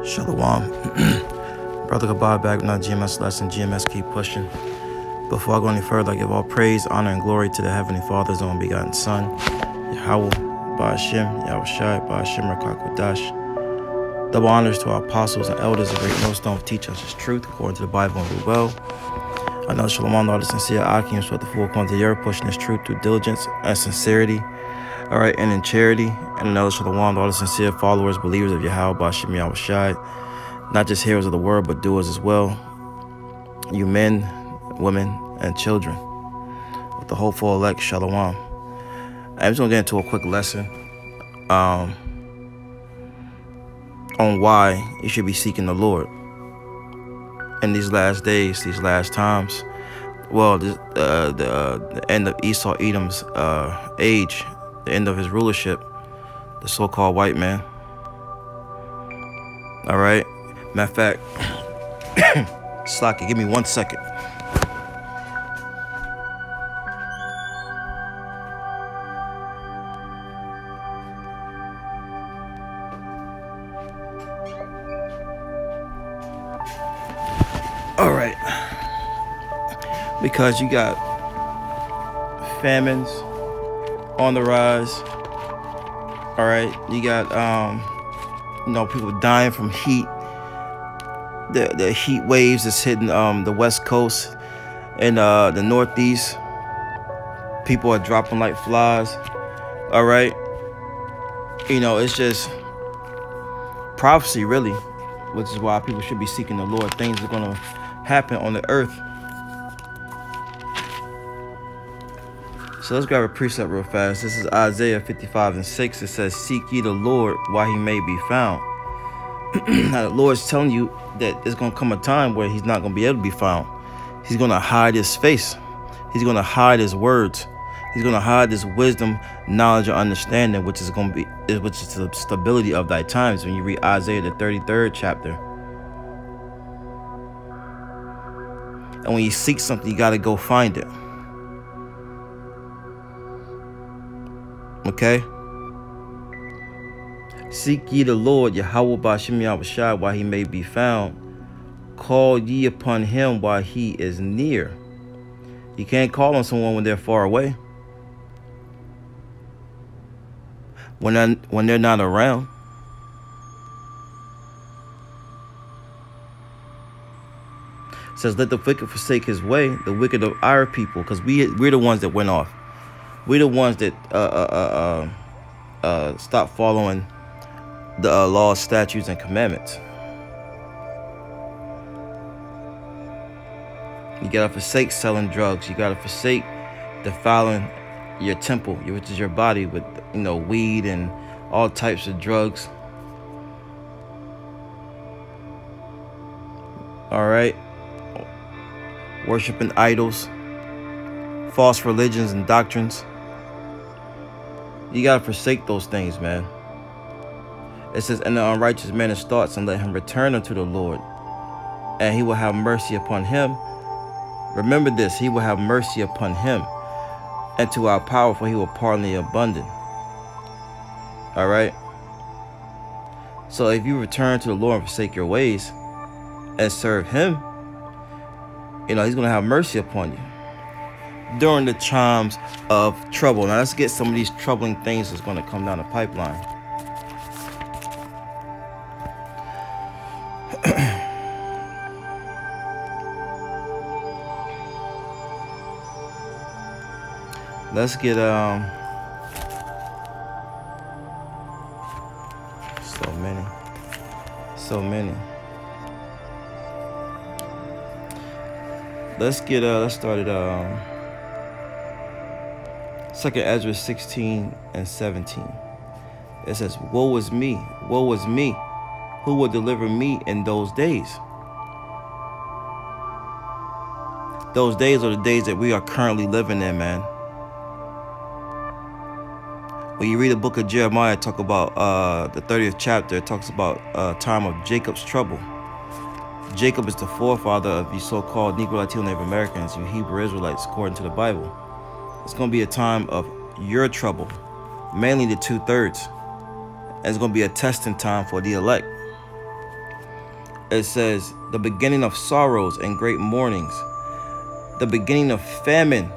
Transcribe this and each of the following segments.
Shalom. Brother Goodbye back with our GMS lesson. GMS keep pushing. Before I go any further, I give all praise, honor, and glory to the Heavenly Father's only begotten Son, Yahweh, Ba'ashem, Yahushai, Ba'ashem, Rakakwadash. Double honors to our apostles and elders, the great millstone, teach us his truth according to the Bible and rule well. Another Shalom, all the sincere Akim, sweat the full according to the earth, pushing his truth through diligence and sincerity. All right, and in charity. And another Shalom, all the sincere followers, believers of Yahweh, Ba'ashem, Yahushai. Not just hearers of the word, but doers as well. You men, women, and children. With the hopeful elect, Shalom. I'm just going to get into a quick lesson on why you should be seeking the Lord in these last days, these last times. Well, the end of Esau Edom's age, the end of his rulership, the so-called white man. All right. Matter of fact, Slocky, give me 1 second. All right. Because you got famines on the rise. All right. You got, people dying from heat. The heat waves that's hitting the West Coast and the Northeast. People are dropping like flies. All right. It's just prophecy, really, which is why people should be seeking the Lord. Things are going to happen on the earth. So let's grab a precept real fast. This is Isaiah 55:6. It says, "Seek ye the Lord while he may be found." Now the Lord's telling you that there's going to come a time where he's not going to be able to be found. He's going to hide his face. He's going to hide his words. He's going to hide his wisdom, knowledge, and understanding, which is the stability of thy times. When you read Isaiah the 33rd chapter. And when you seek something, you got to go find it. Okay? Seek ye the Lord, Yahweh Ba'ashem Yahushai, while he may be found. Call ye upon him while he is near. You can't call on someone when they're far away. When they're not around. It says, let the wicked forsake his way, the wicked of our people, because we're the ones that went off. We're the ones that stopped following the laws, statutes, and commandments. You gotta forsake selling drugs. You gotta forsake defiling your temple, which is your body, with weed and all types of drugs. All right, worshiping idols, false religions and doctrines. You gotta forsake those things, man. It says, and the unrighteous man his thoughts, and let him return unto the Lord, and he will have mercy upon him. Remember this, he will have mercy upon him, and to our power, for he will pardon the abundant. All right. So if you return to the Lord and forsake your ways and serve him, he's going to have mercy upon you during the times of trouble. Now let's get some of these troubling things that's going to come down the pipeline. Let's get so many. Let's start at 2 Ezra 16 and 17. It says, woe is me, who will deliver me in those days? Those days are the days that we are currently living in, man. When you read the book of Jeremiah, talk about the 30th chapter, it talks about a time of Jacob's trouble. Jacob is the forefather of you so-called Negro, Latino, Native Americans, you Hebrew Israelites, according to the Bible. It's going to be a time of your trouble, mainly the 2/3. And it's going to be a testing time for the elect. It says, the beginning of sorrows and great mournings, the beginning of famine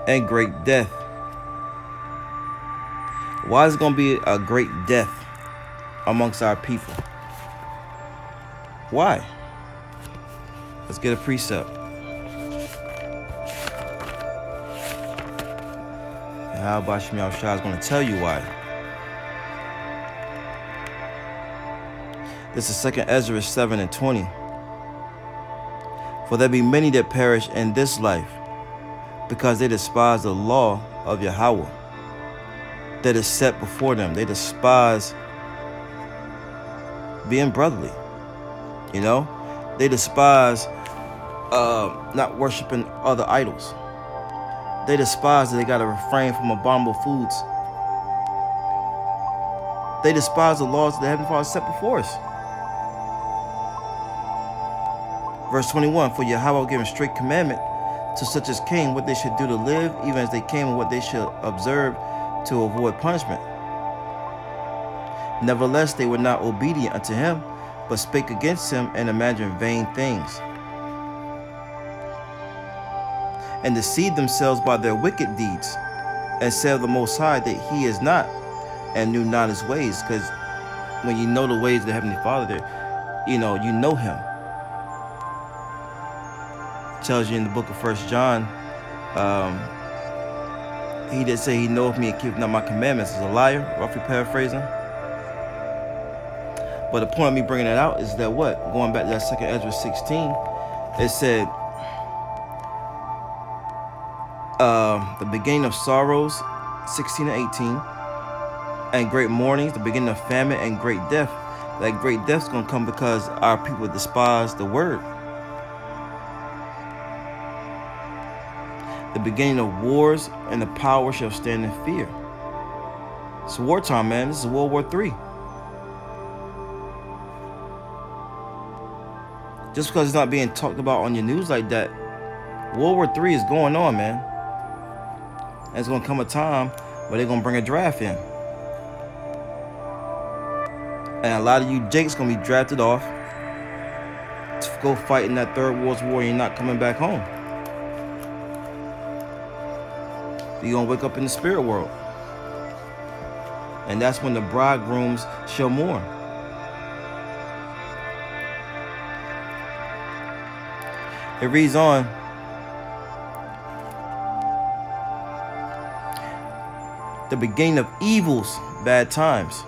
and great death. Why is it going to be a great death amongst our people? Why? Let's get a precept. And how about Shemiah Shah is going to tell you why. This is 2 Ezra 7:20. For there be many that perish in this life, because they despise the law of Yahweh that is set before them. They despise being brotherly. You know, they despise not worshiping other idols. They despise that they got to refrain from abominable foods. They despise the laws that the Heavenly Father set before us. Verse 21, for Yahweh gave a strict commandment to such as came what they should do to live, even as they came, and what they should observe to avoid punishment. Nevertheless, they were not obedient unto him, but spake against him and imagined vain things, and deceived themselves by their wicked deeds, and said of the Most High that he is not, and knew not his ways. Because when you know the ways of the Heavenly Father, you know him. It tells you in the book of 1 John, he that say he knoweth me and keepeth not my commandments is a liar, roughly paraphrasing. But the point of me bringing that out is that what? Going back to that 2 Ezra 16, it said, the beginning of sorrows, 16 and 18, and great mournings, the beginning of famine and great death. That great death is going to come because our people despise the word. The beginning of wars, and the power shall stand in fear. It's wartime, man. This is World War III. Just because it's not being talked about on your news like that, World War III is going on, man. And it's going to come a time where they're going to bring a draft in. And a lot of you Jakes going to be drafted off to go fight in that Third World War, and you're not coming back home. You're going to wake up in the spirit world. And that's when the bridegrooms shall mourn. It reads on. The beginning of evils, bad times.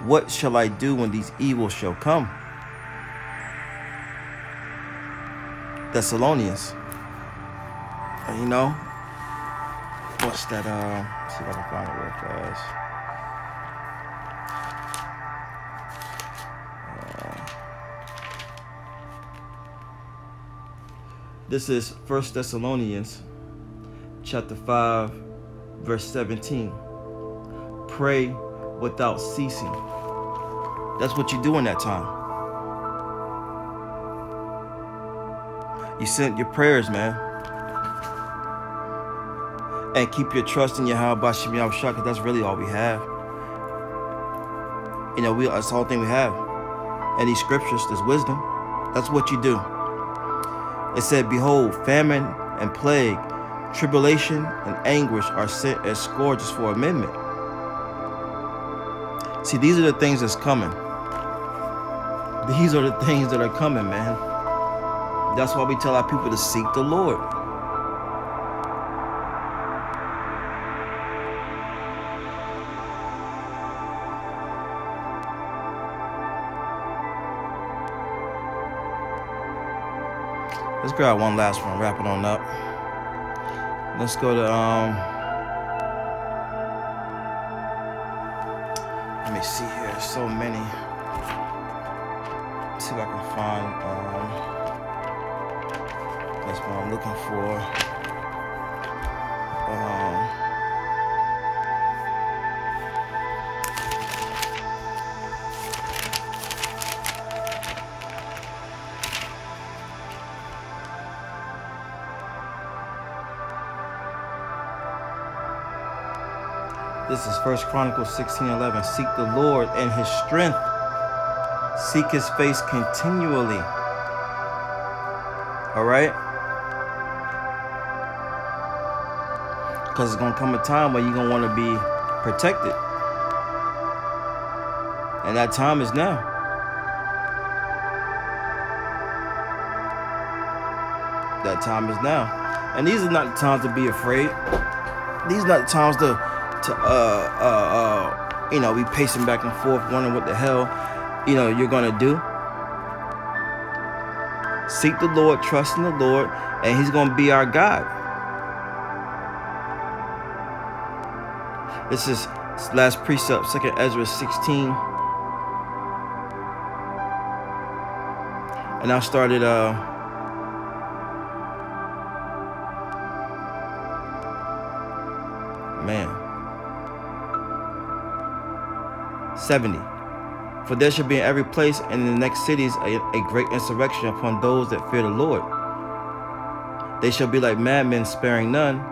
What shall I do when these evils shall come? Thessalonians. You know, what's that? Let's see if I can find it real fast. This is 1 Thessalonians chapter 5, verse 17. Pray without ceasing. That's what you do in that time. You send your prayers, man. And keep your trust in Yahweh Shemiah Shah, because that's really all we have. You know, that's the whole thing we have. And these scriptures, this wisdom, that's what you do. It said, behold, famine and plague, tribulation and anguish are sent as scourges for amendment. See, these are the things that's coming. These are the things that are coming, man. That's why we tell our people to seek the Lord. Let's grab one last one, wrap it on up. Let's go to, let me see here, so many. Let's see if I can find, that's what I'm looking for. This is 1 Chronicles 16:11. Seek the Lord and his strength. Seek his face continually. All right? Because it's going to come a time where you're going to want to be protected. And that time is now. That time is now. And these are not the times to be afraid. These are not the times to be pacing back and forth, wondering what the hell, you're going to do. Seek the Lord, trust in the Lord, and he's going to be our God. This is last precept, 2 Ezra 16. And I started, man, 70. For there shall be in every place and in the next cities a great insurrection upon those that fear the Lord. They shall be like madmen, sparing none,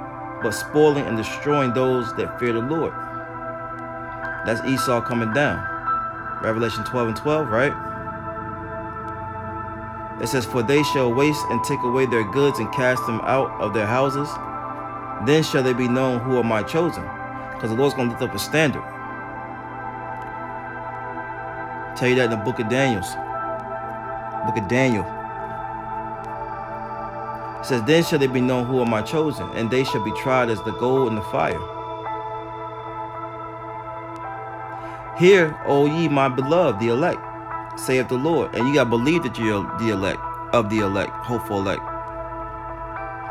but spoiling and destroying those that fear the Lord. That's Esau coming down. Revelation 12:12, right? It says, for they shall waste and take away their goods and cast them out of their houses. Then shall they be known who are my chosen. Because the Lord's going to lift up a standard. Tell you that in the book of Daniel. It says, then shall they be known who are my chosen, and they shall be tried as the gold in the fire. Hear, O ye my beloved, the elect, saith the Lord. And you got to believe that you're the elect, of the elect, hopeful elect.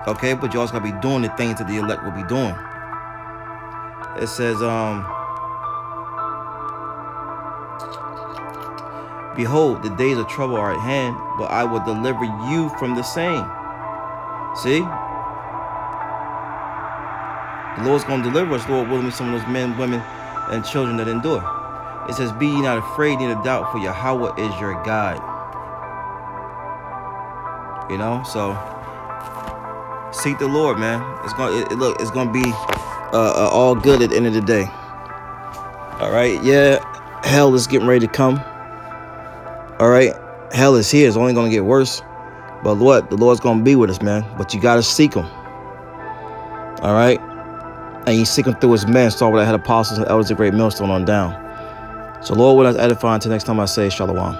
Okay, but you also got to be doing the things that the elect will be doing. It says, behold, the days of trouble are at hand, but I will deliver you from the same. See? The Lord's going to deliver us, Lord willing, some of those men, women, and children that endure. It says, be ye not afraid, neither doubt, for Yahweh is your guide. So seek the Lord, man. It's going to be all good at the end of the day. All right, yeah, hell is getting ready to come. All right, hell is here. It's only going to get worse. But what? The Lord's going to be with us, man. But you got to seek him. All right? And you seek him through his men. Start with the head apostles and elders of great millstone on down. So Lord, when I edify until next time I say shalom.